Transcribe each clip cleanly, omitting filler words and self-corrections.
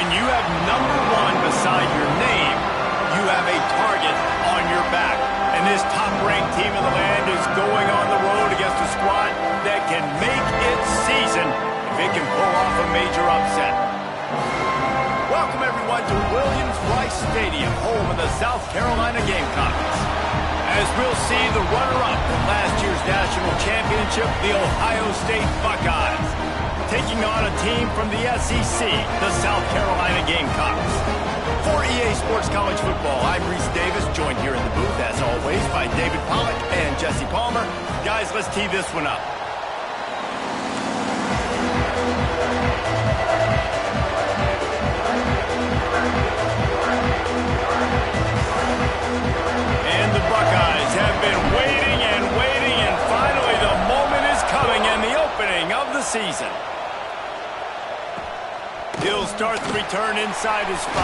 When you have number 1 beside your name, you have a target on your back. And this top-ranked team in the land is going on the road against a squad that can make its season if it can pull off a major upset. Welcome, everyone, to Williams-Brice Stadium, home of the South Carolina Gamecocks. As we'll see the runner-up in last year's national championship, the Ohio State Buckeyes, taking on a team from the SEC, the South Carolina Gamecocks. For EA Sports College Football, I'm Reese Davis, joined here in the booth, as always, by David Pollack and Jesse Palmer. Guys, let's tee this one up. And the Buckeyes have been waiting, and finally the moment is coming and the opening of the season. He'll start the return inside his 5.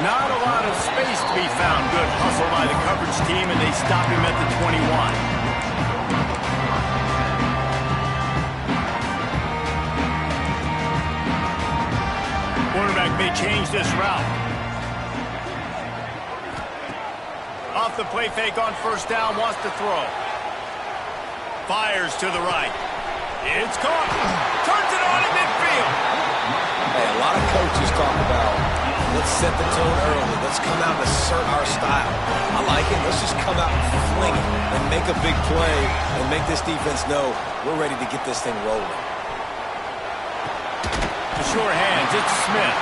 Not a lot of space to be found. Good hustle by the coverage team, and they stop him at the 21. Quarterback may change this route. Off the play fake on first down, wants to throw. Fires to the right. It's caught. Turns it on in midfield. Hey, a lot of coaches talk about, let's set the tone early. Let's come out and assert our style. I like it. Let's just come out and fling it and make a big play and make this defense know we're ready to get this thing rolling. The short hands, it's Smith.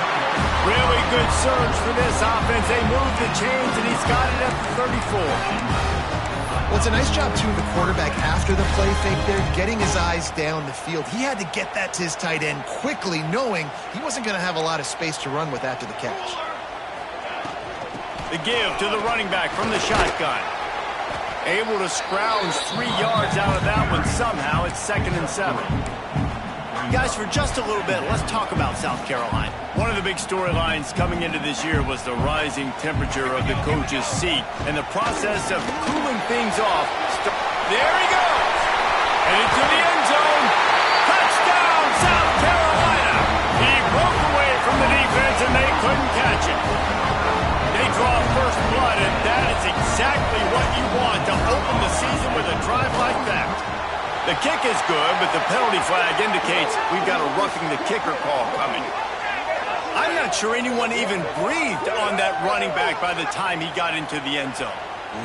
Really good surge for this offense. They move the chains, and he's got it at the 34. Well, it's a nice job, too, of the quarterback after the play fake there, getting his eyes down the field. He had to get that to his tight end quickly, knowing he wasn't going to have a lot of space to run with after the catch. The give to the running back from the shotgun. Able to scrounge 3 yards out of that one somehow. It's 2nd and 7. Guys, for just a little bit, let's talk about South Carolina. One of the big storylines coming into this year was the rising temperature of the coach's seat and the process of cooling things off. There he goes! And into the end zone. Touchdown, South Carolina! He broke away from the defense and they couldn't catch it. They draw first blood, and that is exactly what you want to open the season with a drive like that. The kick is good, but the penalty flag indicates we've got a roughing the kicker call coming. I'm not sure anyone even breathed on that running back by the time he got into the end zone.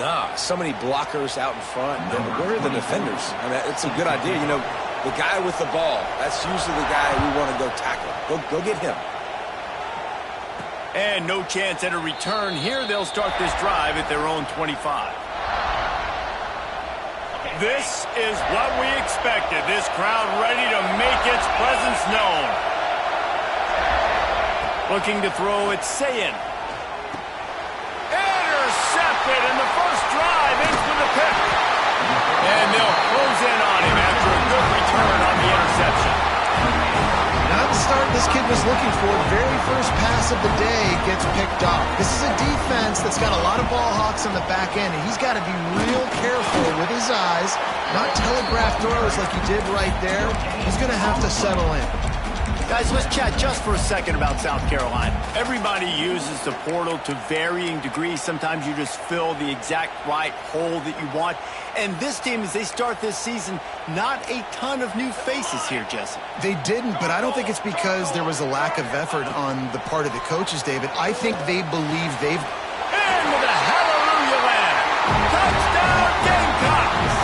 Nah, so many blockers out in front. Where are the defenders? I mean, it's a good idea. You know, the guy with the ball, that's usually the guy we want to go tackle. Go get him. And no chance at a return here. They'll start this drive at their own 25. This is what we expected. This crowd ready to make its presence known. Looking to throw, it's Sayin. Intercepted, and the first drive ends with a pick. And they'll close in on him after a good return on the interception. Not the start this kid was looking for. Very first pass of the day gets picked off. This is a defense that's got a lot of ball hawks on the back end, and he's got to be real careful with his eyes, not telegraph throws like he did right there. He's going to have to settle in. Guys, let's chat just for a second about South Carolina. Everybody uses the portal to varying degrees. Sometimes you just fill the exact right hole that you want. And this team, as they start this season, not a ton of new faces here, Jesse. They didn't, but I don't think it's because there was a lack of effort on the part of the coaches, David. I think they believe they've... Into the hallelujah land. Touchdown, Gamecocks!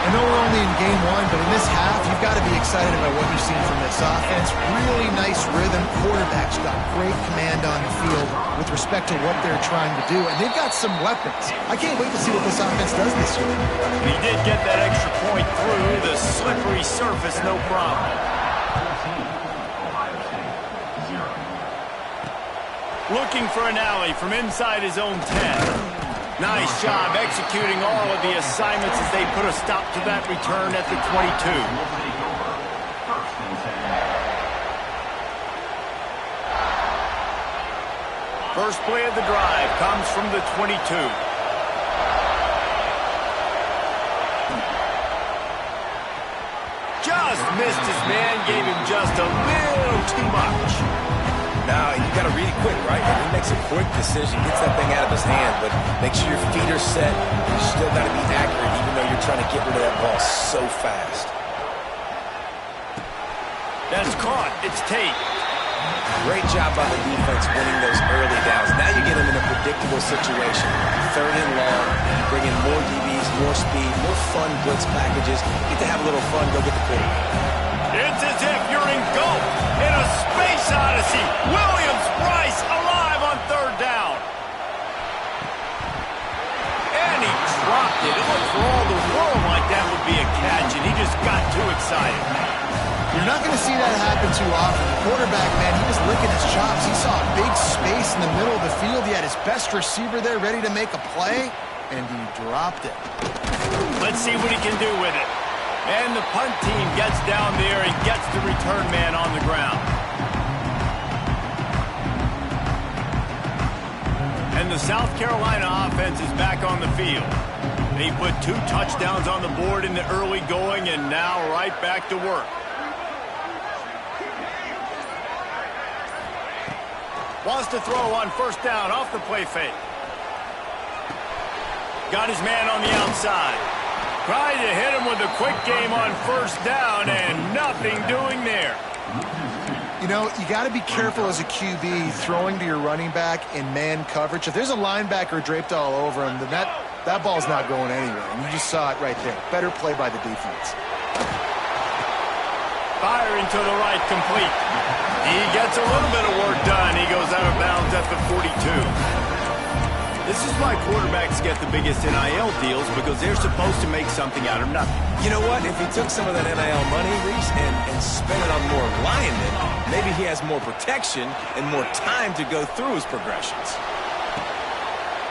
I know we're only in game 1, but in this half, you've got to be excited about what you've seen from this offense. Really nice rhythm. Quarterback's got great command on the field with respect to what they're trying to do, and they've got some weapons. I can't wait to see what this offense does this year. He did get that extra point through the slippery surface, no problem. Looking for an alley from inside his own 10. Nice job executing all of the assignments as they put a stop to that return at the 22. First play of the drive comes from the 22. Just missed his man, gave him just a little too much. Now, you got to read it quick, right? And he makes a quick decision, gets that thing out of his hand, but make sure your feet are set. You still got to be accurate, even though you're trying to get rid of that ball so fast. That's caught. It's Tate. Great job by the defense winning those early downs. Now you get them in a predictable situation. 3rd and long, you bring in more DBs, more speed, more fun blitz packages. You get to have a little fun, go get the quarterback. It's as if you're engulfed in a space odyssey. Williams-Brice alive on 3rd down. And he dropped it. It looked for all the world like that would be a catch, and he just got too excited. You're not going to see that happen too often. The quarterback, man, he was licking his chops. He saw a big space in the middle of the field. He had his best receiver there ready to make a play, and he dropped it. Let's see what he can do with it. And the punt team gets down there and gets the return man on the ground. And the South Carolina offense is back on the field. They put 2 touchdowns on the board in the early going, and now right back to work. Wants to throw on 1st down off the play fake. Got his man on the outside. Tried to hit him with a quick game on 1st down, and nothing doing there. You know, you got to be careful as a QB throwing to your running back in man coverage. If there's a linebacker draped all over him, then that ball's not going anywhere. And you just saw it right there. Better play by the defense. Firing to the right, complete. He gets a little bit of work done. He goes out of bounds at the 42. This is why quarterbacks get the biggest NIL deals, because they're supposed to make something out of nothing. You know what? If he took some of that NIL money, Reese, and spent it on more linemen, maybe he has more protection and more time to go through his progressions.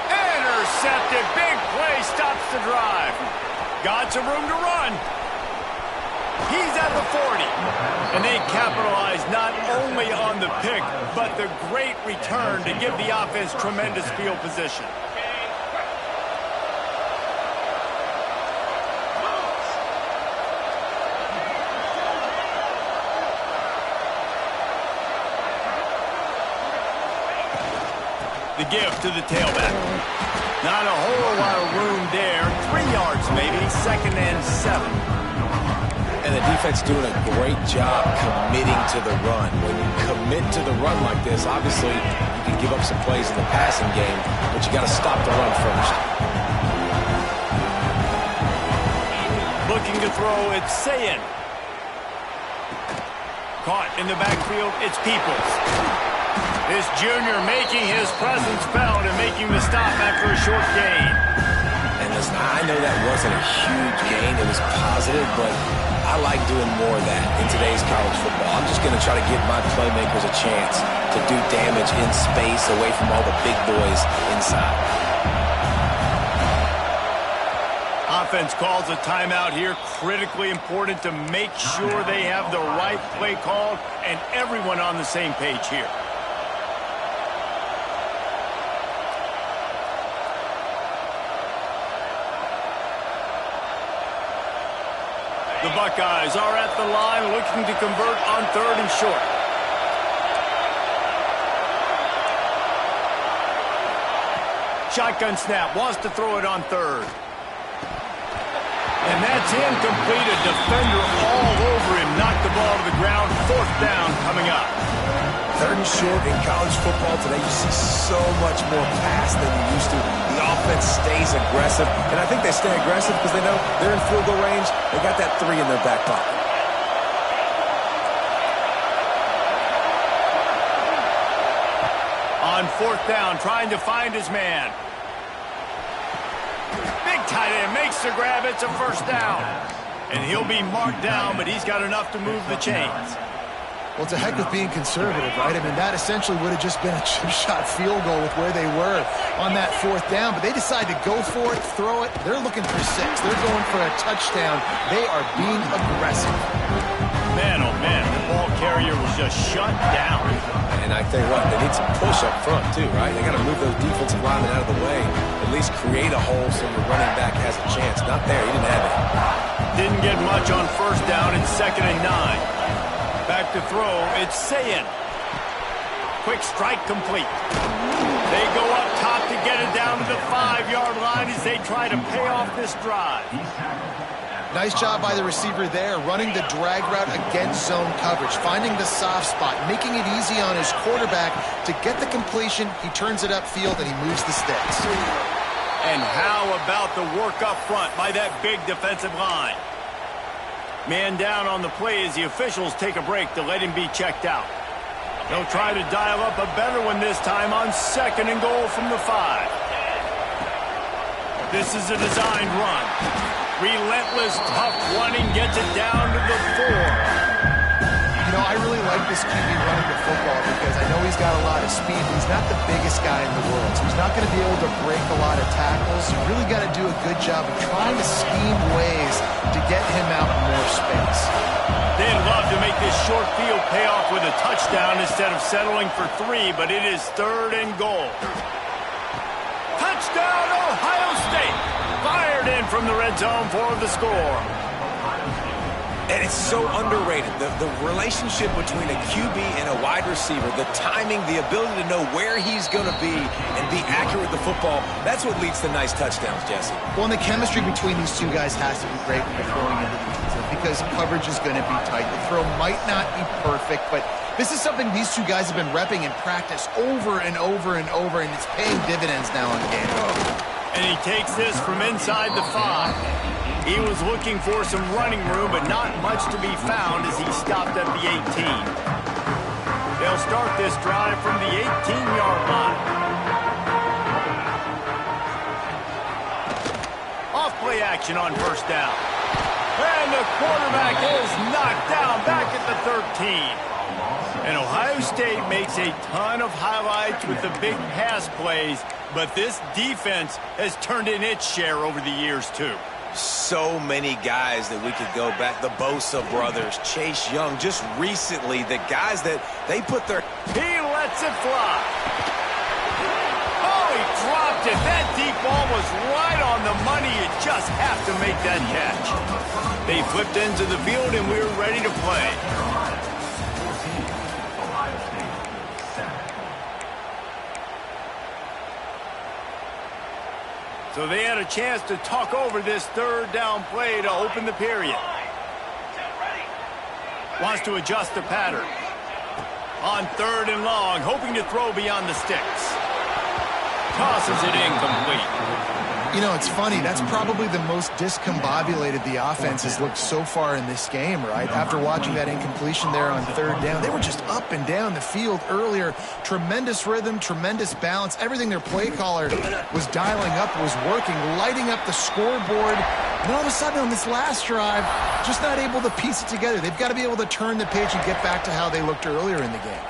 Intercepted. Big play. Stops the drive. Got some room to run. He's at the 40. And they capitalize not only on the pick, but the great return to give the offense tremendous field position. The give to the tailback. Not a whole lot of room there. 3 yards maybe. 2nd and 7. And the defense doing a great job committing to the run. When you commit to the run like this, obviously you can give up some plays in the passing game, but you got to stop the run first. Looking to throw, it's Sayin. Caught in the backfield, it's Peoples. This junior making his presence felt and making the stop after a short gain. And listen, I know that wasn't a huge gain. It was positive, but I like doing more of that in today's college football. I'm just going to try to give my playmakers a chance to do damage in space away from all the big boys inside. Offense calls a timeout here. Critically important to make sure they have the right play called and everyone on the same page here. The Buckeyes are at the line looking to convert on 3rd and short. Shotgun snap, wants to throw it on 3rd. And that's incomplete. A defender all over him. Knocked the ball to the ground. 4th down coming up. 3rd and short in college football today, you see so much more pass than you used to. The offense stays aggressive, and I think they stay aggressive because they know they're in field goal range. They got that 3 in their back pocket. On 4th down, trying to find his man. Big tight end makes the grab. It's a 1st down. And he'll be marked down, but he's got enough to move the chains. Well, it's a heck of being conservative, right? I mean, that essentially would have just been a chip shot field goal with where they were on that 4th down. But they decide to go for it, throw it. They're looking for 6. They're going for a touchdown. They are being aggressive. Man, oh man, the ball carrier was just shut down. And And I tell you what, they need some push up front too, right? They got to move those defensive linemen out of the way, at least create a hole so the running back has a chance. Not there. He didn't have it. Didn't get much on first down and 2nd and 9. Back to throw. It's Sayin. Quick strike complete. They go up top to get it down to the 5-yard line as they try to pay off this drive. Nice job by the receiver there, running the drag route against zone coverage, finding the soft spot, making it easy on his quarterback to get the completion. He turns it upfield, and he moves the sticks. And how about the work up front by that big defensive line? Man down on the play as the officials take a break to let him be checked out. They'll try to dial up a better one this time on 2nd and goal from the 5. This is a designed run. Relentless, tough running gets it down to the 4. You know, I really like this QB running the football because I know he's got a lot of speed, but he's not the biggest guy in the world, so he's not going to be able to break a lot of tackles. You really got to do a good job of trying to scheme ways to get him out in more space. They'd love to make this short field pay off with a touchdown instead of settling for 3, but it is 3rd and goal. Touchdown, Ohio State! Fired in from the red zone for the score. And it's so underrated. The relationship between a QB and a wide receiver, the timing, the ability to know where he's going to be and be accurate with the football, that's what leads to nice touchdowns, Jesse. Well, and the chemistry between these two guys has to be great when they're throwing into the defense because coverage is going to be tight. The throw might not be perfect, but this is something these two guys have been repping in practice over and over and over, and it's paying dividends now on game. And he takes this from inside the 5. He was looking for some running room, but not much to be found as he stopped at the 18. They'll start this drive from the 18-yard line. Off-play action on first down. And the quarterback is knocked down back at the 13. And Ohio State makes a ton of highlights with the big pass plays, but this defense has turned in its share over the years, too. So many guys that we could go back. The Bosa brothers, Chase Young, just recently, the guys that they put their... He lets it fly. Oh, he dropped it. That deep ball was right on the money. You just have to make that catch. They flipped into the field, and we're ready to play. So they had a chance to talk over this 3rd down play to open the period. Wants to adjust the pattern. On 3rd and long, hoping to throw beyond the sticks. Tosses it incomplete. You know, it's funny. That's probably the most discombobulated the offense has looked so far in this game, right? After watching that incompletion there on 3rd down, they were just up and down the field earlier. Tremendous rhythm, tremendous balance. Everything their play caller was dialing up was working, lighting up the scoreboard. And all of a sudden on this last drive, just not able to piece it together. They've got to be able to turn the page and get back to how they looked earlier in the game.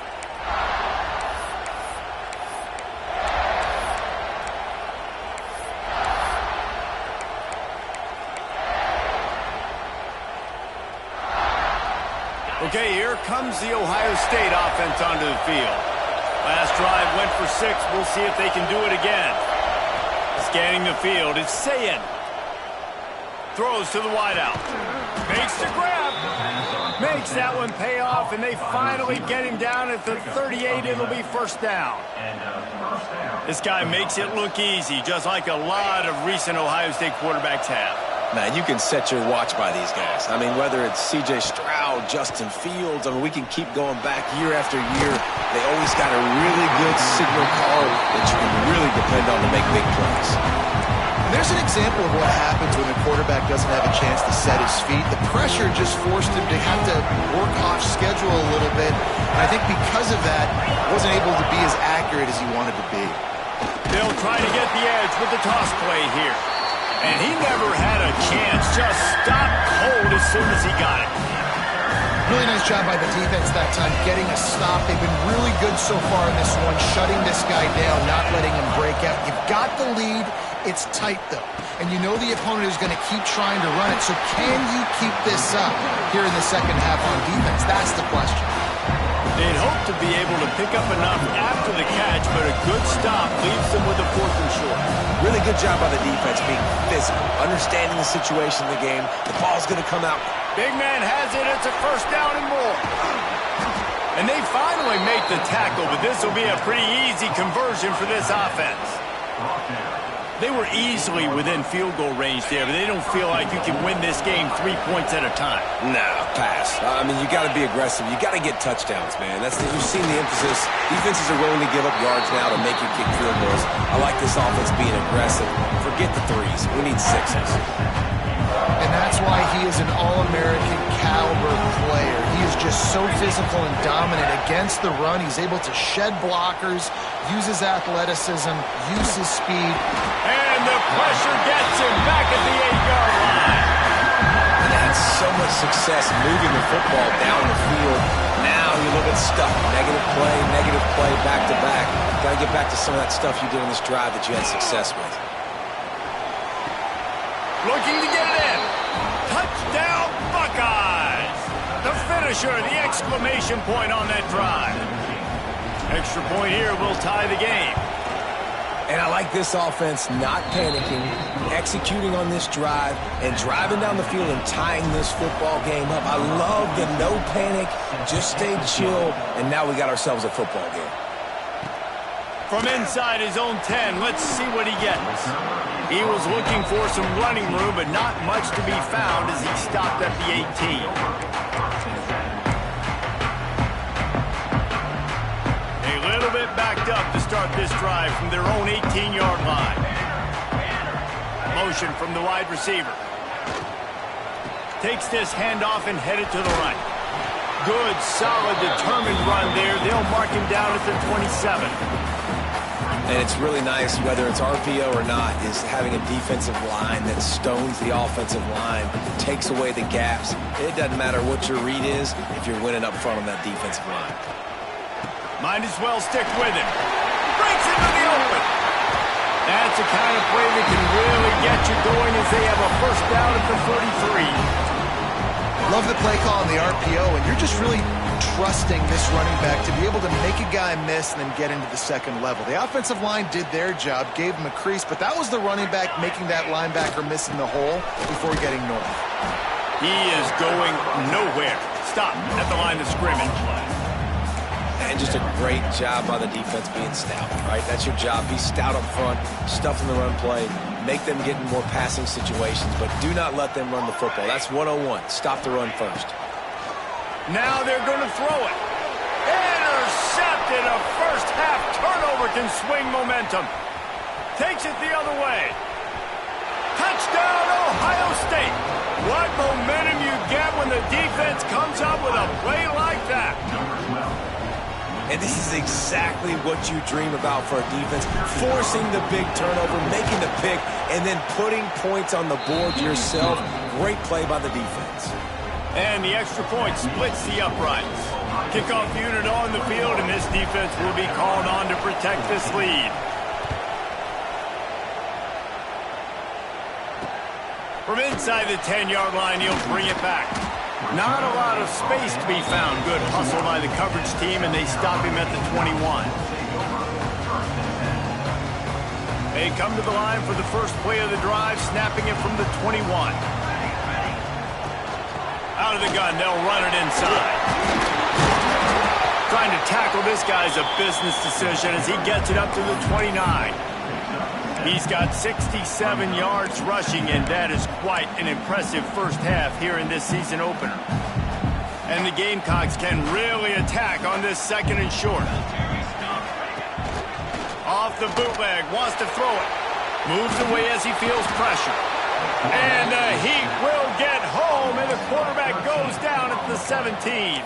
Okay, here comes the Ohio State offense onto the field. Last drive went for 6. We'll see if they can do it again. Scanning the field, it's Sayin. Throws to the wideout. Makes the grab. Makes that one pay off, and they finally get him down at the 38. It'll be first down. This guy makes it look easy, just like a lot of recent Ohio State quarterbacks have. Man, you can set your watch by these guys. I mean, whether it's C.J. Stroud, Justin Fields, I mean, we can keep going back year after year. They always got a really good signal caller that you can really depend on to make big plays. There's an example of what happens when the quarterback doesn't have a chance to set his feet. The pressure just forced him to have to work off schedule a little bit. And I think because of that, wasn't able to be as accurate as he wanted to be. They'll try to get the edge with the toss play here. And he never had a chance, just stopped cold as soon as he got it. Really nice job by the defense that time, getting a stop. They've been really good so far in this one, shutting this guy down, not letting him break out. You've got the lead. It's tight, though. And you know the opponent is going to keep trying to run it. So can you keep this up here in the second half on defense? That's the question. They'd hope to be able to pick up enough after the catch, but a good stop leaves them with a 4th and short. Really good job by the defense being physical, understanding the situation in the game. The ball's going to come out. Big man has it. It's a 1st down and more. And they finally make the tackle, but this will be a pretty easy conversion for this offense. They were easily within field goal range there, but they don't feel like you can win this game 3 points at a time. No, pass. I mean, you got to be aggressive. You got to get touchdowns, man. You've seen the emphasis. Defenses are willing to give up yards now to make you kick field goals. I like this offense being aggressive. Forget the 3s. We need 6s. And that's why he is an All-American caliber player. He is just so physical and dominant against the run. He's able to shed blockers, use his athleticism, use his speed. And the pressure gets him back at the 8-yard line. And had so much success moving the football down the field. Now you're a little bit stuck. Negative play, back-to-back. Got to get back to some of that stuff you did on this drive that you had success with. Looking to get it in. Touchdown, Buckeyes! The finisher, the exclamation point on that drive. Extra point here will tie the game. And I like this offense not panicking, executing on this drive, and driving down the field and tying this football game up. I love the no panic, just stay chill, and now we got ourselves a football game. From inside his own 10, let's see what he gets. He was looking for some running room, but not much to be found as he stopped at the 18. A little bit backed up to start this drive from their own 18-yard line. Motion from the wide receiver. Takes this handoff and headed to the right. Good, solid, determined run there. They'll mark him down at the 27. And it's really nice, whether it's RPO or not, is having a defensive line that stones the offensive line, takes away the gaps. It doesn't matter what your read is if you're winning up front on that defensive line. Might as well stick with him. Breaks into the open. That's the kind of play that can really get you going as they have a 1st down at the 33. Love the play call on the RPO, and you're just really trusting this running back to be able to make a guy miss and then get into the 2nd level. The offensive line did their job, gave him a crease, but that was the running back making that linebacker miss in the hole before getting north. He is going nowhere. Stop at the line of scrimmage. And just a great job by the defense being stout, right? That's your job. Be stout up front, stuff in the run play, make them get in more passing situations, but do not let them run the football. That's 101. Stop the run first. Now they're going to throw it. Intercepted. A 1st half turnover can swing momentum. Takes it the other way. Touchdown, Ohio State. What momentum you get when the defense comes up with a play like that. And this is exactly what you dream about for a defense. Forcing the big turnover, making the pick, and then putting points on the board yourself. Great play by the defense. And the extra point splits the uprights. Kickoff unit on the field, and this defense will be called on to protect this lead. From inside the 10-yard line, he'll bring it back. Not a lot of space to be found. Good hustle by the coverage team, and they stop him at the 21. They come to the line for the first play of the drive, snapping it from the 21. Out of the gun, they'll run it inside. Trying to tackle this guy's a business decision as he gets it up to the 29. He's got 67 yards rushing, and that is quite an impressive 1st half here in this season opener. And the Gamecocks can really attack on this 2nd and short. Off the bootleg, wants to throw it. Moves away as he feels pressure. And the Heat will get home, and the quarterback goes down at the 17.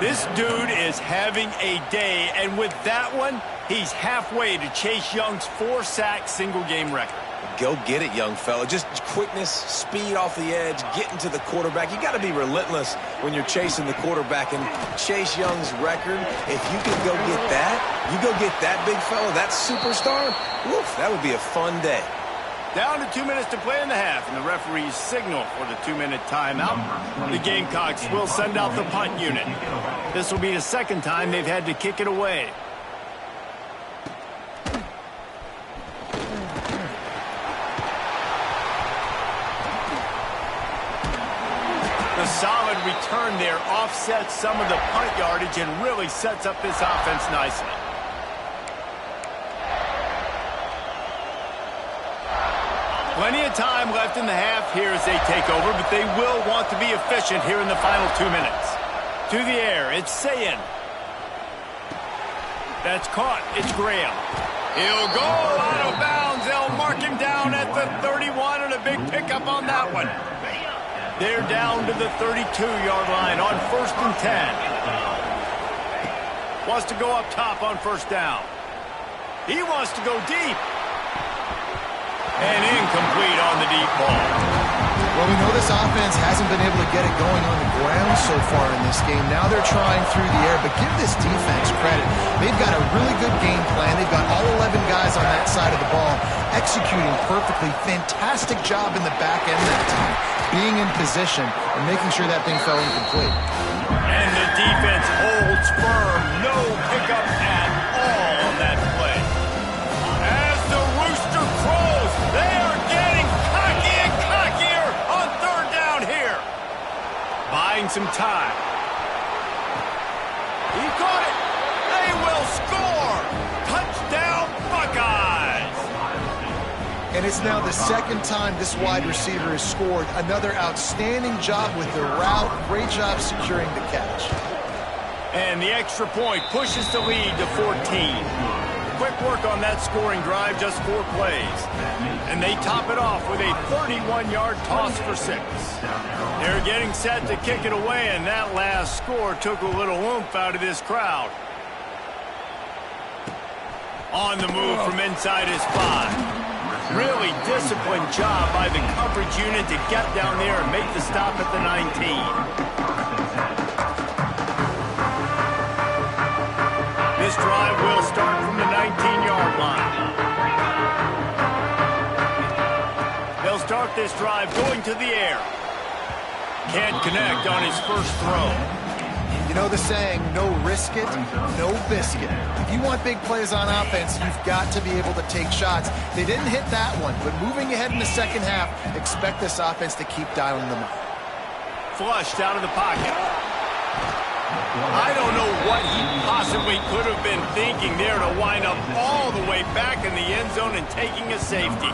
This dude is having a day, and with that one, he's halfway to Chase Young's 4-sack single-game record. Go get it, young fella. Just quickness, speed off the edge, getting to the quarterback. You got to be relentless when you're chasing the quarterback. And Chase Young's record, if you can go get that, you go get that big fella, that superstar, woof, that would be a fun day. Down to 2 minutes to play in the half, and the referees signal for the 2-minute timeout. The Gamecocks will send out the punt unit. This will be the second time they've had to kick it away. The solid return there offsets some of the punt yardage and really sets up this offense nicely. Plenty of time left in the half here as they take over, but they will want to be efficient here in the final 2 minutes. To the air, it's Sayin. That's caught. It's Graham. He'll go out of bounds. They'll mark him down at the 31, and a big pickup on that one. They're down to the 32-yard line on 1st and 10. Wants to go up top on 1st down. He wants to go deep. And incomplete on the deep ball. Well, we know this offense hasn't been able to get it going on the ground so far in this game. Now they're trying through the air, but give this defense credit. They've got a really good game plan. They've got all 11 guys on that side of the ball executing perfectly. Fantastic job in the back end that time, being in position and making sure that thing fell incomplete. And the defense holds firm. No pickup at all on that play. As the rooster crows, they are getting cocky and cockier on 3rd down here. Buying some time. He caught it. They will score. Touchdown, Buckeyes. And it's now the second time this wide receiver has scored. Another outstanding job with the route. Great job securing the catch. And the extra point pushes the lead to 14. Quick work on that scoring drive, just 4 plays. And they top it off with a 31-yard toss for 6. They're getting set to kick it away, and that last score took a little oomph out of this crowd. On the move from inside his 5. Really disciplined job by the coverage unit to get down there and make the stop at the 19. This drive will start from the 19-yard line. They'll start this drive going to the air. Can't connect on his first throw. You know the saying, no risk it, no biscuit. If you want big plays on offense, you've got to be able to take shots. They didn't hit that one, but moving ahead in the second half, expect this offense to keep dialing them up. Flushed out of the pocket. I don't know what he possibly could have been thinking there to wind up all the way back in the end zone and taking a safety.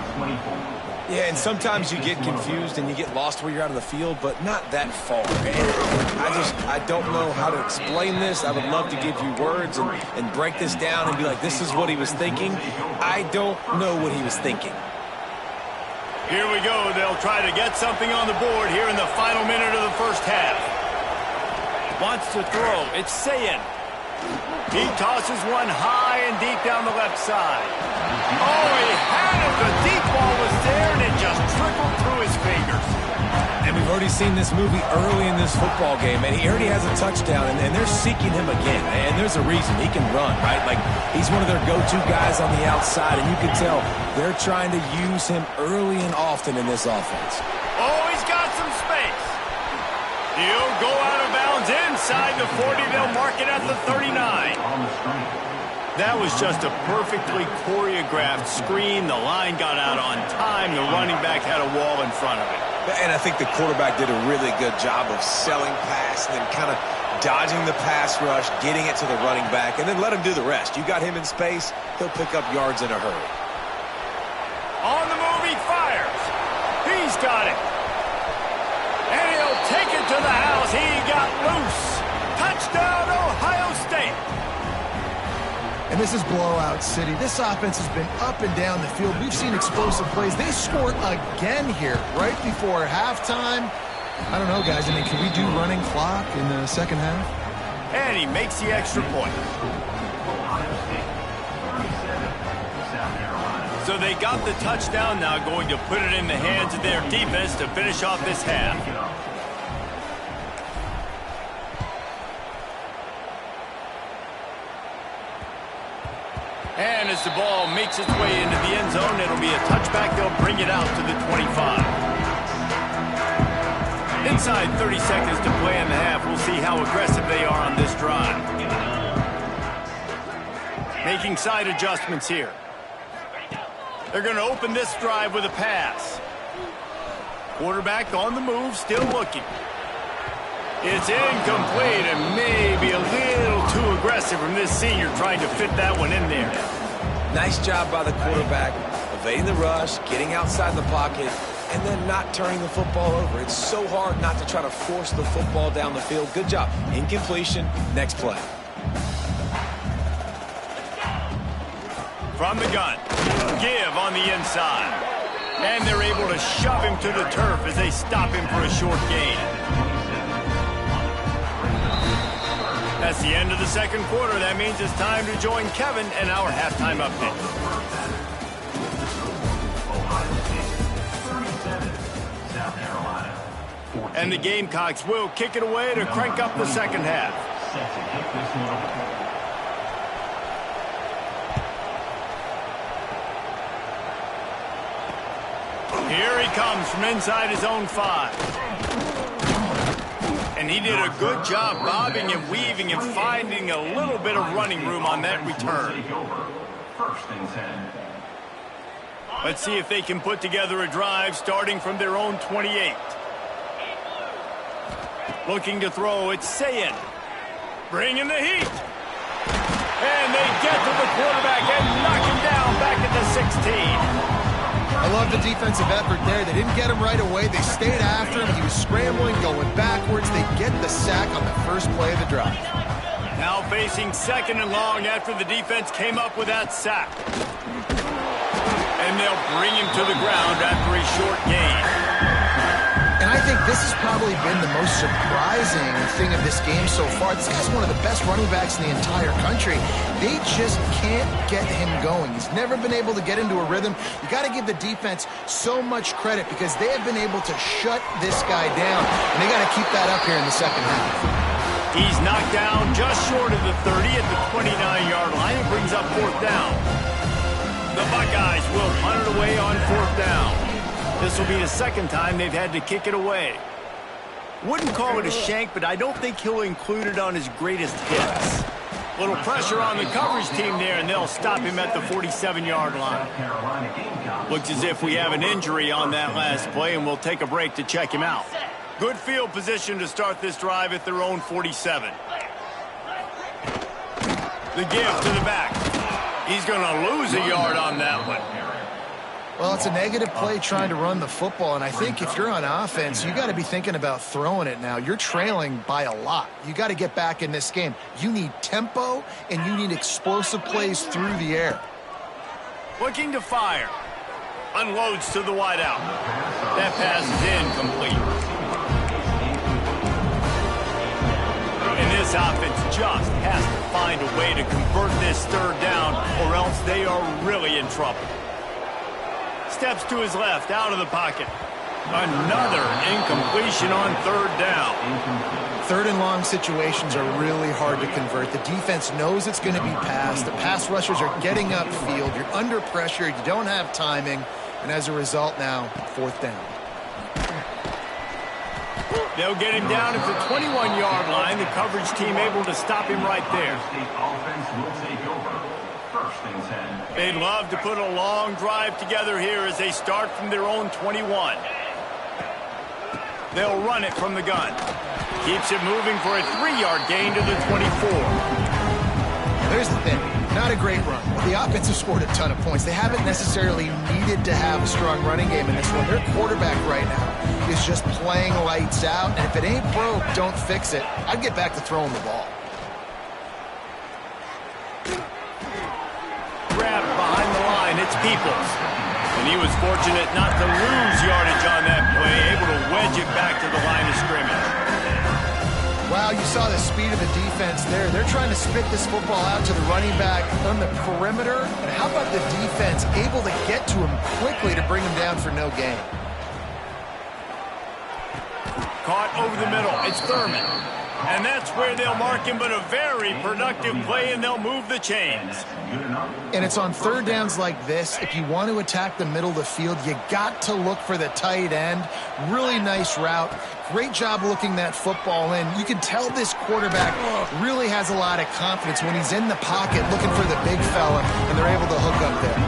Yeah, and sometimes you get confused and you get lost where you're out of the field, but not that far. And I don't know how to explain this. I would love to give you words and break this down and be like, this is what he was thinking. I don't know what he was thinking. Here we go. They'll try to get something on the board here in the final minute of the first half. Wants to throw. It's Sayin. He tosses one high and deep down the left side. Oh, he had it. The deep ball was there, and it just trickled through his fingers. And we've already seen this movie early in this football game, and he already has a touchdown, and they're seeking him again. And there's a reason. He can run, right? Like, he's one of their go-to guys on the outside, and you can tell they're trying to use him early and often in this offense. Oh, he's got some space. He'll go out of bounds inside the 40. They'll mark it at the 39. That was just a perfectly choreographed screen. The line got out on time. The running back had a wall in front of it. And I think the quarterback did a really good job of selling pass and then kind of dodging the pass rush, getting it to the running back, and then let him do the rest. You got him in space, he'll pick up yards in a hurry. On the move, he fires. He's got it. And he'll take it to the house. He got loose. Touchdown, Ohio State. And this is blowout city. This offense has been up and down the field. We've seen explosive plays. They scored again here right before halftime. I don't know, guys. I mean, can we do running clock in the second half? And he makes the extra point. So they got the touchdown, now going to put it in the hands of their defense to finish off this half. And And as the ball makes its way into the end zone, it'll be a touchback. They'll bring it out to the 25. Inside 30 seconds to play in the half. We'll see how aggressive they are on this drive. Making side adjustments here. They're going to open this drive with a pass. Quarterback on the move, still looking. It's incomplete and maybe a little too aggressive from this senior trying to fit that one in there. Nice job by the quarterback, evading the rush, getting outside the pocket, and then not turning the football over. It's so hard not to try to force the football down the field. Good job. Incompletion, next play. From the gun, give on the inside. And they're able to shove him to the turf as they stop him for a short gain. That's the end of the second quarter. That means it's time to join Kevin and our halftime update. And the Gamecocks will kick it away to crank up the second half. Here he comes from inside his own 5. And he did a good job bobbing and weaving and finding a little bit of running room on that return. Let's see if they can put together a drive starting from their own 28. Looking to throw, it's Sayin. Bringing the heat. And they get to the quarterback and knock him down back at the 16. I love the defensive effort there. They didn't get him right away. They stayed after him. He was scrambling, going backwards. They get the sack on the first play of the drive. Now facing second and long after the defense came up with that sack. And they'll bring him to the ground after a short gain. And I think this has probably been the most surprising thing of this game so far. This guy's one of the best running backs in the entire country. They just can't get him going. He's never been able to get into a rhythm. You got to give the defense so much credit because they have been able to shut this guy down. And they got to keep that up here in the second half. He's knocked down just short of the 30 at the 29-yard line. It brings up fourth down. The Buckeyes will punt it away on fourth down. This will be the second time they've had to kick it away. Wouldn't call it a shank, but I don't think he'll include it on his greatest hits. Little pressure on the coverage team there, and they'll stop him at the 47-yard line. Looks as if we have an injury on that last play, and we'll take a break to check him out. Good field position to start this drive at their own 47. The give to the back. He's going to lose a yard on that one. Well, it's a negative play trying to run the football, and I think if you're on offense, you got to be thinking about throwing it now. You're trailing by a lot. You got to get back in this game. You need tempo, and you need explosive plays through the air. Looking to fire. Unloads to the wideout. That pass is incomplete. And this offense just has to find a way to convert this third down, or else they are really in trouble. Steps to his left, out of the pocket. Another incompletion on third down. Third and long situations are really hard to convert. The defense knows it's going to be passed. The pass rushers are getting upfield. You're under pressure. You don't have timing. And as a result now, fourth down. They'll get him down at the 21-yard line. The coverage team able to stop him right there. They'd love to put a long drive together here as they start from their own 21. They'll run it from the gun. Keeps it moving for a 3-yard gain to the 24. There's the thing. Not a great run. The offense has scored a ton of points. They haven't necessarily needed to have a strong running game in this one. Their quarterback right now is just playing lights out. And if it ain't broke, don't fix it. I'd get back to throwing the ball. Grab behind the line, it's Peoples. And he was fortunate not to lose yardage on that play, able to wedge it back to the line of scrimmage. Wow, you saw the speed of the defense there. They're trying to spit this football out to the running back on the perimeter. And how about the defense able to get to him quickly to bring him down for no gain? Caught over the middle, it's Thurman. And that's where they'll mark him, but a very productive play, and they'll move the chains. And it's on third downs like this. If you want to attack the middle of the field, you got to look for the tight end. Really nice route. Great job looking that football in. You can tell this quarterback really has a lot of confidence when he's in the pocket looking for the big fella, and they're able to hook up there.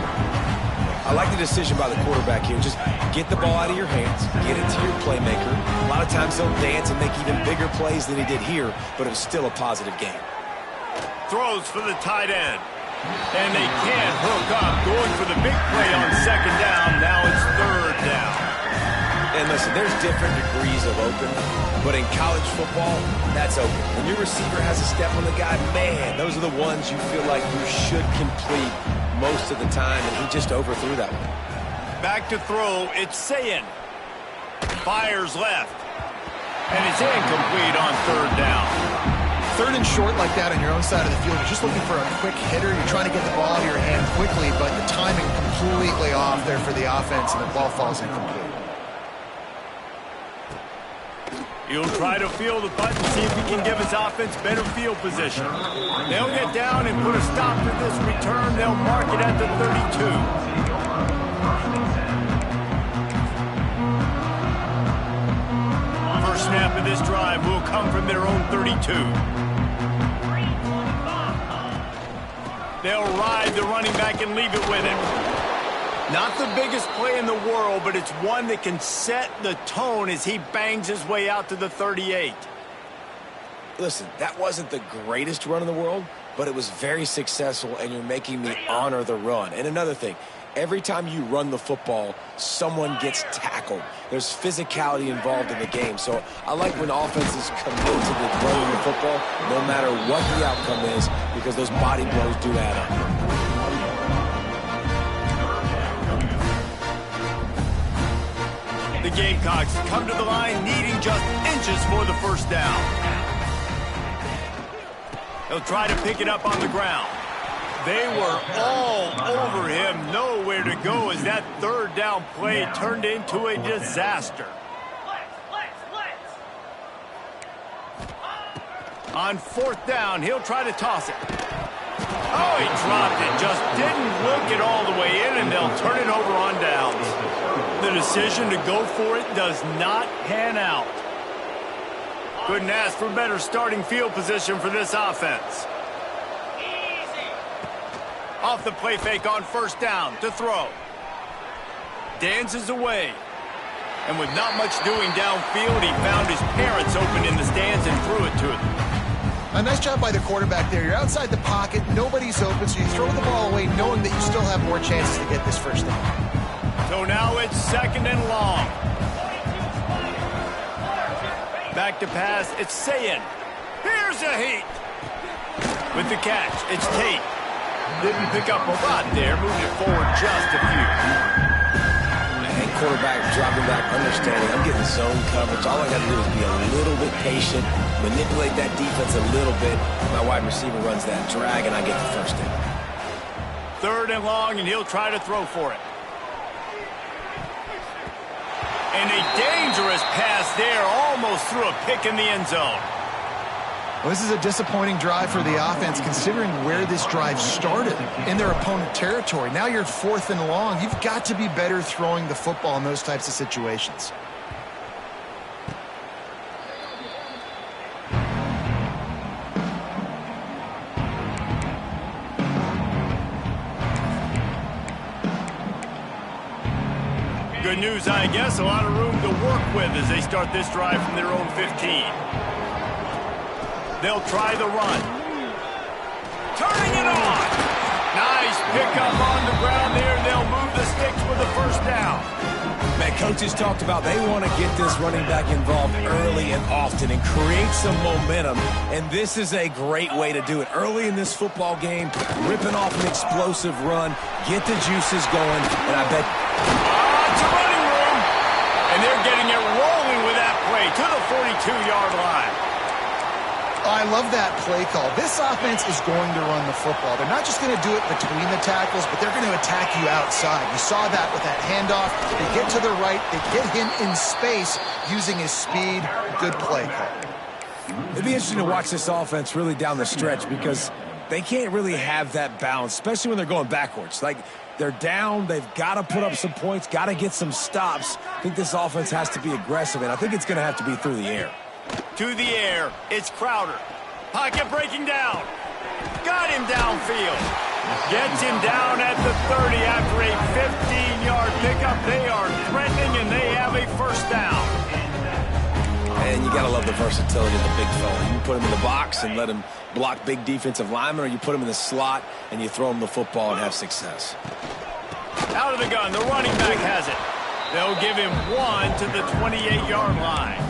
I like the decision by the quarterback here. Just get the ball out of your hands, get it to your playmaker. A lot of times they'll dance and make even bigger plays than he did here, but it was still a positive game. Throws for the tight end. And they can't hook up. Going for the big play on second down. Now it's third down. And listen, there's different degrees of open, but in college football, that's open. When your receiver has a step on the guy, man, those are the ones you feel like you should complete most of the time, and he just overthrew that one. Back to throw, it's Sayin. Fires left. And it's incomplete on third down. Third and short like that on your own side of the field, you're just looking for a quick hitter. You're trying to get the ball out of your hand quickly, but the timing completely off there for the offense, and the ball falls incomplete. He'll try to field the punt and see if he can give his offense better field position. They'll get down and put a stop to this return. They'll mark it at the 32. First snap of this drive will come from their own 32. They'll ride the running back and leave it with him. Not the biggest play in the world, but it's one that can set the tone as he bangs his way out to the 38. Listen, that wasn't the greatest run in the world, but it was very successful, and you're making me honor the run. And another thing, every time you run the football, someone gets tackled. There's physicality involved in the game. So I like when offenses commit to the running the football, no matter what the outcome is, because those body blows do add up. The Gamecocks come to the line needing just inches for the first down. He'll try to pick it up on the ground. They were all over him, nowhere to go as that third down play turned into a disaster. On fourth down, he'll try to toss it. Oh, he dropped it. Just didn't look it all the way in, and they'll turn it over on downs. The decision to go for it does not pan out. Couldn't ask for better starting field position for this offense. Off the play fake on first down to throw. Dances away. And with not much doing downfield, he found his parents open in the stands and threw it to them. A nice job by the quarterback there. You're outside the pocket, nobody's open, so you throw the ball away knowing that you still have more chances to get this first down. So now it's second and long. Back to pass, it's Sayin. Here's a heat. With the catch, it's Tate. Didn't pick up a lot there, moved it forward just a few. And quarterback dropping back, understanding I'm getting zone coverage. All I got to do is be a little bit patient, manipulate that defense a little bit. My wide receiver runs that drag, and I get the first down. Third and long, and he'll try to throw for it. And a dangerous pass there, almost threw a pick in the end zone. Well, this is a disappointing drive for the offense, considering where this drive started, in their opponent territory. Now you're fourth and long. You've got to be better throwing the football in those types of situations. Good news, I guess. A lot of room to work with as they start this drive from their own 15. They'll try the run. Turning it on. Nice pickup on the ground there. They'll move the sticks with the first down. Man, coaches talked about they want to get this running back involved early and often and create some momentum, and this is a great way to do it. Early in this football game, ripping off an explosive run, get the juices going, and I bet... It's a running room, and they're getting it rolling with that play to the 42-yard line. I love that play call. This offense is going to run the football. They're not just going to do it between the tackles, but they're going to attack you outside. You saw that with that handoff. They get to the right. They get him in space using his speed. Good play call. It'd be interesting to watch this offense really down the stretch because they can't really have that balance, especially when they're going backwards. Like, they're down, they've got to put up some points, got to get some stops. I think this offense has to be aggressive, and I think it's going to have to be through the air. To the air, it's Crowder. Pocket breaking down. Got him downfield. Gets him down at the 30 after a 15-yard pickup. They are threatening, and they have a first down. And you got to love the versatility of the big fella. You can put him in the box and let him block big defensive linemen, or you put him in the slot and you throw him the football and have success. Out of the gun, the running back has it. They'll give him 1 to the 28-yard line.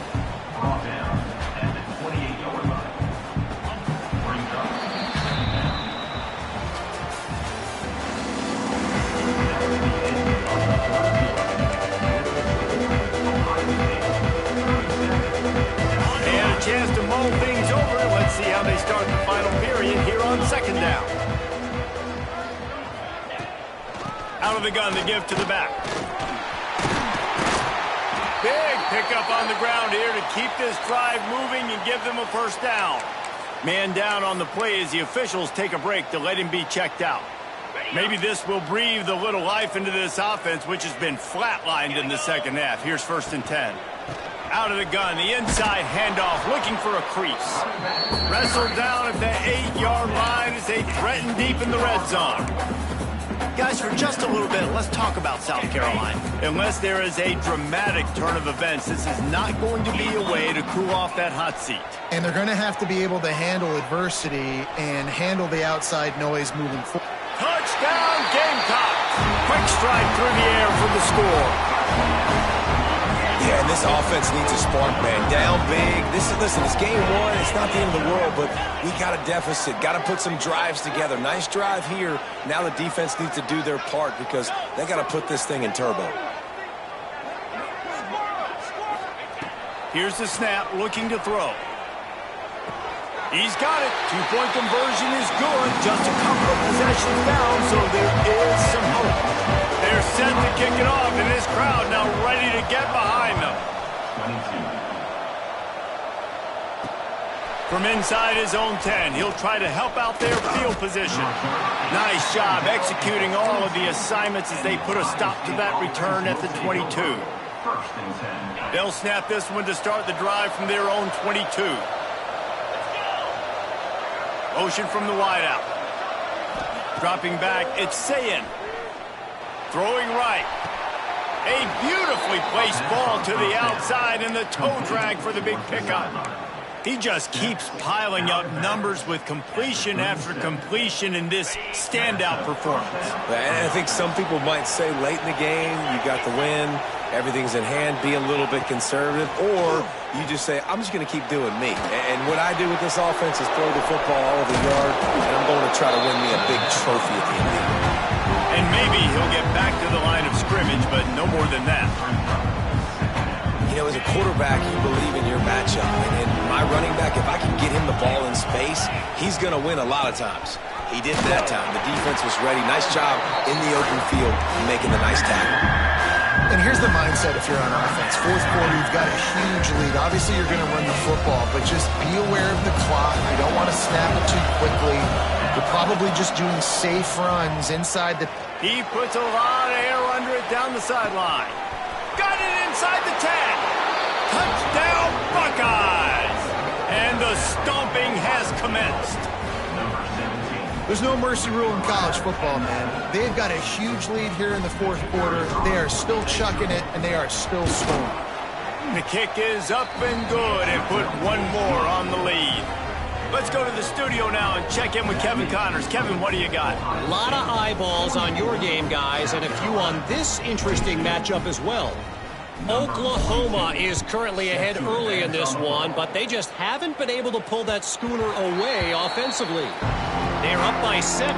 Chance to mull things over. Let's see how they start the final period here on second down. Out of the gun, the give to the back. Big pickup on the ground here to keep this drive moving and give them a first down. Man down on the play as the officials take a break to let him be checked out. Maybe this will breathe a little life into this offense, which has been flatlined in the second half. Here's 1st and 10. Out of the gun, the inside handoff, looking for a crease. Wrestled down at the 8-yard line as they threaten deep in the red zone. Guys, for just a little bit, let's talk about South Carolina. Unless there is a dramatic turn of events, this is not going to be a way to cool off that hot seat. And they're going to have to be able to handle adversity and handle the outside noise moving forward. Touchdown, Gamecocks! Quick strike through the air for the score. Yeah, and this offense needs a spark, man. Down big. Listen, it's game one. It's not the end of the world, but we got a deficit. Got to put some drives together. Nice drive here. Now the defense needs to do their part because they got to put this thing in turbo. Here's the snap, looking to throw. He's got it. 2-point conversion is good. Just a couple of possessions down, so there is some hope. They're set to kick it off, and this crowd now ready to get behind them. From inside his own 10, he'll try to help out their field position. Nice job executing all of the assignments as they put a stop to that return at the 22. They'll snap this one to start the drive from their own 22. Motion from the wideout. Dropping back, it's Sayin. Throwing right. A beautifully placed ball to the outside and the toe drag for the big pickup. He just keeps piling up numbers with completion after completion in this standout performance. And I think some people might say late in the game, you got the win, everything's in hand, be a little bit conservative, or you just say, I'm just going to keep doing me. And what I do with this offense is throw the football all over the yard, and I'm going to try to win me a big trophy at the end of the year. And maybe he'll get back to the line of scrimmage, but no more than that. You know, as a quarterback, you believe in your matchup. And my running back, if I can get him the ball in space, he's going to win a lot of times. He did that time. The defense was ready. Nice job in the open field making the nice tackle. And here's the mindset if you're on offense. Fourth quarter, you've got a huge lead. Obviously, you're going to run the football, but just be aware of the clock. You don't want to snap it too quickly. You're probably just doing safe runs inside the... He puts a lot of air under it down the sideline. Got it inside the 10. Touchdown, Buckeyes! And the stomping has commenced. There's no mercy rule in college football, man. They've got a huge lead here in the fourth quarter. They are still chucking it, and they are still scoring. The kick is up and good and put one more on the lead. Let's go to the studio now and check in with Kevin Connors. Kevin, what do you got? A lot of eyeballs on your game, guys, and a few on this interesting matchup as well. Oklahoma is currently ahead early in this one, but they just haven't been able to pull that schooner away offensively. They're up by 7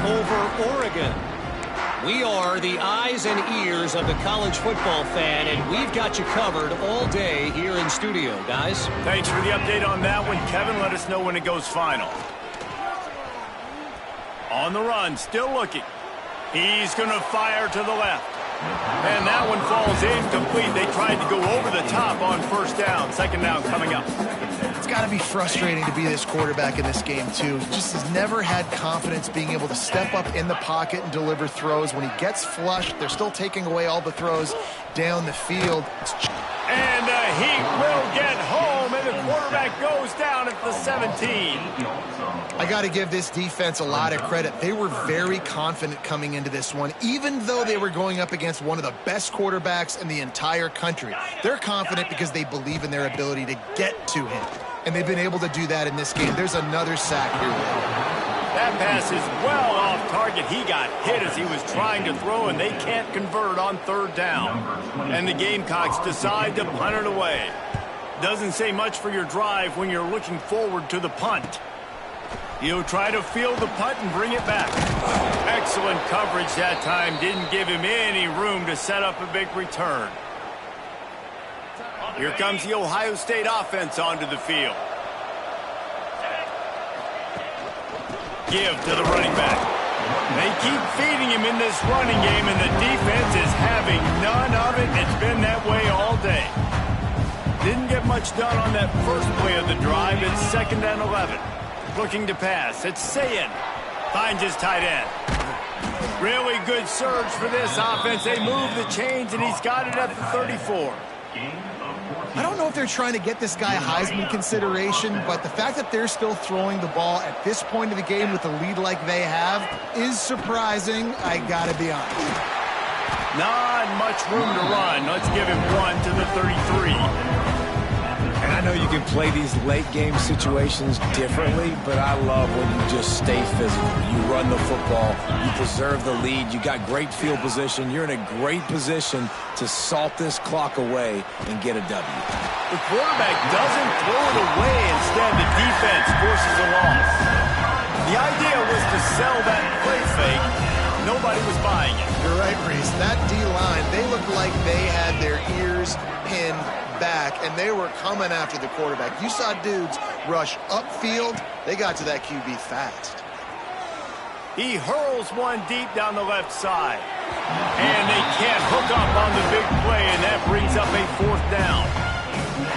over Oregon. We are the eyes and ears of the college football fan, and we've got you covered all day here in studio, guys. Thanks for the update on that one, Kevin. Let us know when it goes final. On the run, still looking. He's going to fire to the left. And that one falls incomplete. They tried to go over the top on first down. Second down coming up. It's got to be frustrating to be this quarterback in this game, too. He just has never had confidence being able to step up in the pocket and deliver throws. When he gets flushed, they're still taking away all the throws down the field. And the Heat will get home, and the quarterback goes down at the 17. I got to give this defense a lot of credit. They were very confident coming into this one, even though they were going up against one of the best quarterbacks in the entire country. They're confident because they believe in their ability to get to him, and they've been able to do that in this game. There's another sack here. That pass is well off target. He got hit as he was trying to throw, and they can't convert on third down. And the Gamecocks decide to punt it away. Doesn't say much for your drive when you're looking forward to the punt. He'll try to field the punt and bring it back. Excellent coverage that time. Didn't give him any room to set up a big return. Here comes the Ohio State offense onto the field. Give to the running back. They keep feeding him in this running game, and the defense is having none of it. It's been that way all day. Didn't get much done on that first play of the drive. It's 2nd and 11. Looking to pass. It's Sayin. Finds his tight end. Really good surge for this offense. They move the chains, and he's got it at the 34. I don't know if they're trying to get this guy Heisman consideration, but the fact that they're still throwing the ball at this point of the game with a lead like they have is surprising, I gotta be honest. Not much room to run. Let's give him one to the 33. And I know you can play these late game situations differently, but I love when you just stay physical. You run the football, you preserve the lead, you got great field position, you're in a great position to salt this clock away and get a W. The quarterback doesn't throw it away. Instead, the defense forces a loss. The idea was to sell that play fake. Nobody was buying it. You're right, Reese. That D-line, they looked like they had their ears pinned back, and they were coming after the quarterback. You saw dudes rush upfield. They got to that QB fast. He hurls one deep down the left side. And they can't hook up on the big play, and that brings up a 4th down.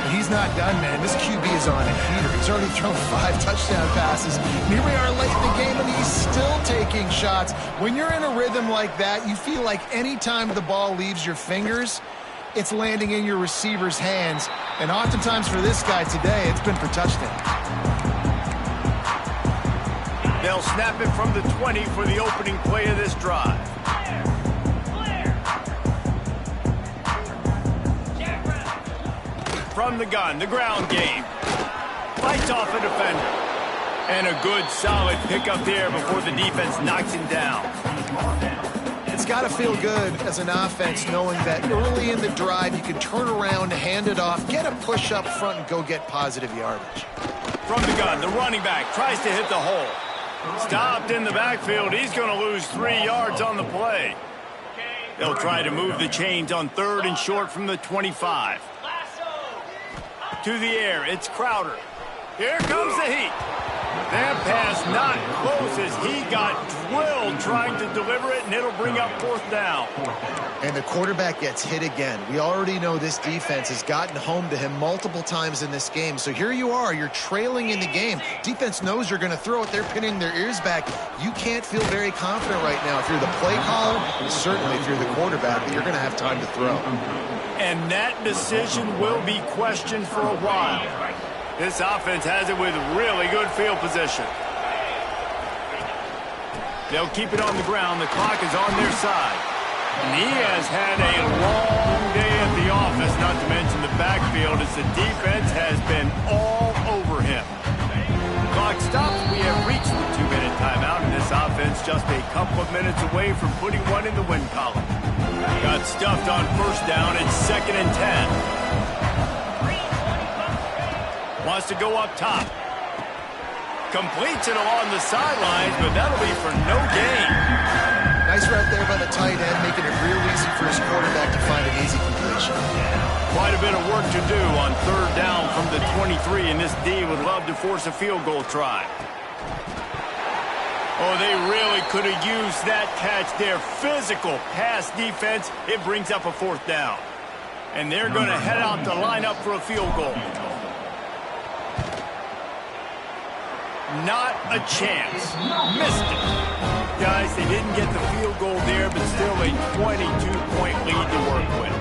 He's not done, man. This QB is on a heater. He's already thrown 5 touchdown passes. Here we are late in the game, and he's still taking shots. When you're in a rhythm like that, you feel like any time the ball leaves your fingers, it's landing in your receiver's hands. And oftentimes for this guy today, it's been for touchdown. They'll snap it from the 20 for the opening play of this drive. From the gun, the ground game. Fights off a defender. And a good, solid pickup there before the defense knocks him down. It's got to feel good as an offense knowing that early in the drive you can turn around, hand it off, get a push up front, and go get positive yardage. From the gun, the running back tries to hit the hole. Stopped in the backfield. He's going to lose 3 yards on the play. They'll try to move the chains on 3rd and short from the 25. To the air, it's Crowder. Here comes the Heat. That pass not close as he got drilled trying to deliver it, and it'll bring up 4th down. And the quarterback gets hit again. We already know this defense has gotten home to him multiple times in this game. So here you are, you're trailing in the game. Defense knows you're going to throw it. They're pinning their ears back. You can't feel very confident right now. If you're the play caller, and certainly if you're the quarterback, that you're going to have time to throw. And that decision will be questioned for a while. This offense has it with really good field position. They'll keep it on the ground. The clock is on their side. And he has had a long day at the office, not to mention the backfield, as the defense has been all over him. Clock stops. We have reached the 2-minute timeout, and this offense just a couple of minutes away from putting one in the win column. Got stuffed on 1st down. It's 2nd and 10. Wants to go up top. Completes it along the sidelines, but that'll be for no gain. Nice route there by the tight end, making it real easy for his quarterback to find an easy completion. Quite a bit of work to do on 3rd down from the 23, and this D would love to force a field goal try. Oh, they really could have used that catch there. Physical pass defense. It brings up a 4th down. And they're going to head out to line up for a field goal. Not a chance. Missed it. Guys, they didn't get the field goal there, but still a 22-point lead to work with.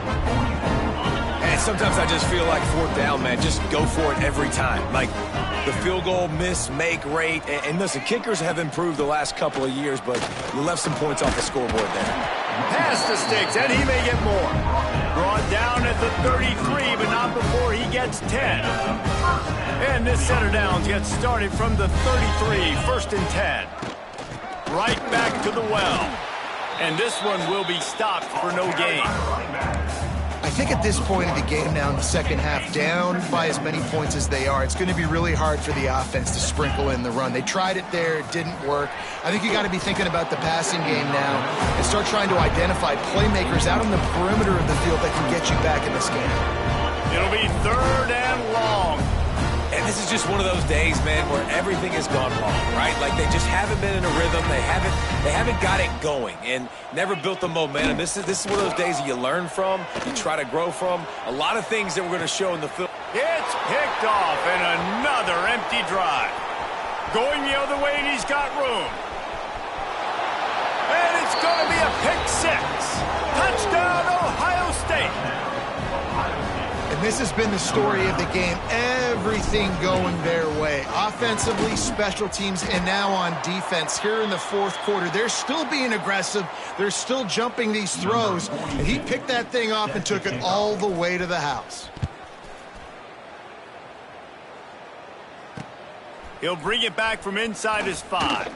And sometimes I just feel like fourth down, man, just go for it every time. Like the field goal miss-make rate. And listen, kickers have improved the last couple of years, but you left some points off the scoreboard there. Past the sticks, and he may get more. Brought down at the 33, but not before he gets 10. And this set of downs gets started from the 33, 1st and 10. Right back to the well. And this one will be stopped for no gain. I think at this point of the game now in the second half, down by as many points as they are, it's going to be really hard for the offense to sprinkle in the run. They tried it there. It didn't work. I think you got to be thinking about the passing game now and start trying to identify playmakers out on the perimeter of the field that can get you back in this game. It'll be 3rd and long. And this is just one of those days, man, where everything has gone wrong, right? Like they just haven't been in a rhythm. They haven't got it going and never built the momentum. This is one of those days that you learn from, you try to grow from. A lot of things that we're going to show in the film. It's picked off and another empty drive. Going the other way, and he's got room. And it's going to be a pick 6. Touchdown, Ohio State. And this has been the story of the game. Everything going their way. Offensively, special teams, and now on defense here in the 4th quarter. They're still being aggressive. They're still jumping these throws. And he picked that thing off and took it all the way to the house. He'll bring it back from inside his 5.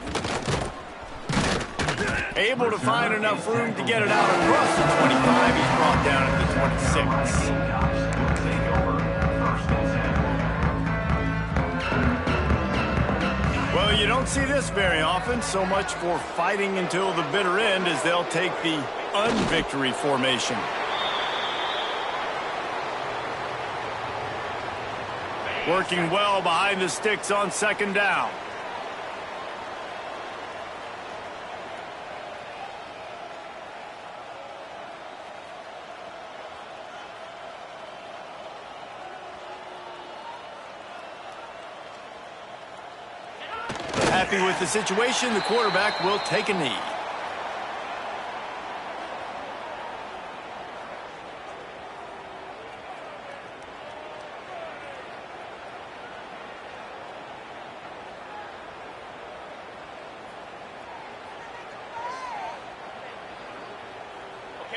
Able to find enough room to get it out across the 25. He's brought down at the 26. Well, you don't see this very often. So much for fighting until the bitter end as they'll take the unvictory formation. Working well behind the sticks on 2nd down. Happy with the situation, the quarterback will take a knee.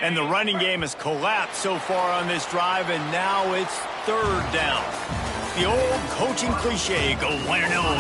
And the running game has collapsed so far on this drive, and now it's 3rd down. The old coaching cliche, go win or no